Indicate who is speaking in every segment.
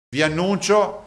Speaker 1: Vi annuncio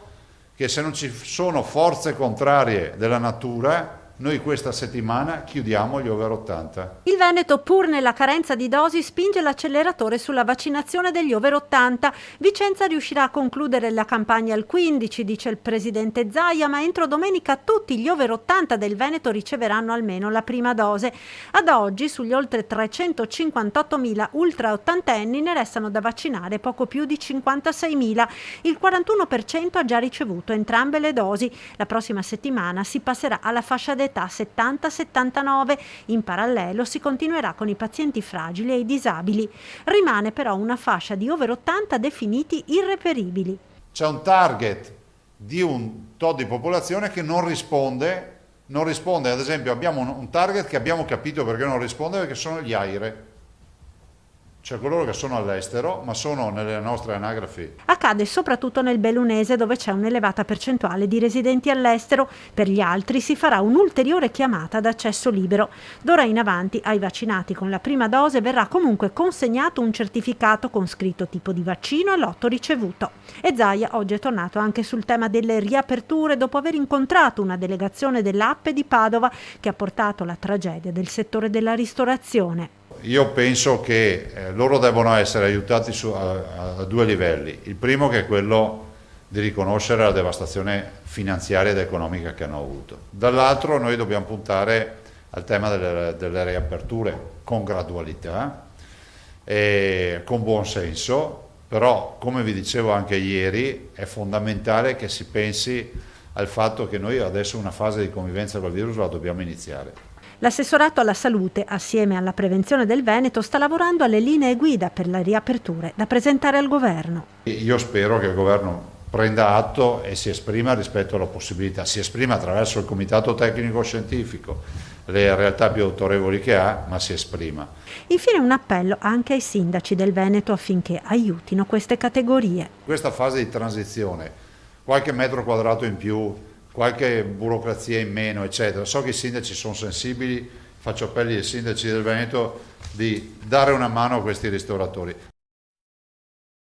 Speaker 1: che se non ci sono forze contrarie della natura, noi questa settimana chiudiamo gli over 80.
Speaker 2: Il Veneto, pur nella carenza di dosi, spinge l'acceleratore sulla vaccinazione degli over 80. Vicenza riuscirà a concludere la campagna il 15, dice il presidente Zaia, ma entro domenica tutti gli over 80 del Veneto riceveranno almeno la prima dose. Ad oggi, sugli oltre 358.000 ultra ottantenni, ne restano da vaccinare poco più di 56.000. Il 41% ha già ricevuto entrambe le dosi. La prossima settimana si passerà alla fascia d'età 70-79. In parallelo si continuerà con i pazienti fragili e i disabili. Rimane però una fascia di over 80 definiti irreperibili.
Speaker 1: C'è un target di un tot di popolazione che non risponde, ad esempio abbiamo un target che abbiamo capito perché non risponde, perché sono gli AIRE. Cioè coloro che sono all'estero, ma sono nelle nostre anagrafi.
Speaker 2: Accade soprattutto nel bellunese, dove c'è un'elevata percentuale di residenti all'estero. Per gli altri si farà un'ulteriore chiamata d'accesso libero. D'ora in avanti ai vaccinati con la prima dose verrà comunque consegnato un certificato con scritto tipo di vaccino e lotto ricevuto. E Zaia oggi è tornato anche sul tema delle riaperture dopo aver incontrato una delegazione dell'Appe di Padova che ha portato la tragedia del settore della ristorazione.
Speaker 1: Io penso che loro devono essere aiutati a due livelli. Il primo che è quello di riconoscere la devastazione finanziaria ed economica che hanno avuto. Dall'altro noi dobbiamo puntare al tema delle riaperture con gradualità e con buon senso, però come vi dicevo anche ieri è fondamentale che si pensi al fatto che noi adesso una fase di convivenza col virus la dobbiamo iniziare.
Speaker 2: L'assessorato alla salute, assieme alla prevenzione del Veneto, sta lavorando alle linee guida per le riaperture da presentare al governo.
Speaker 1: Io spero che il governo prenda atto e si esprima rispetto alla possibilità, si esprima attraverso il comitato tecnico scientifico, le realtà più autorevoli che ha, ma si esprima.
Speaker 2: Infine un appello anche ai sindaci del Veneto affinché aiutino queste categorie.
Speaker 1: Questa fase di transizione, qualche metro quadrato in più, qualche burocrazia in meno, eccetera. So che i sindaci sono sensibili, faccio appelli ai sindaci del Veneto di dare una mano a questi ristoratori.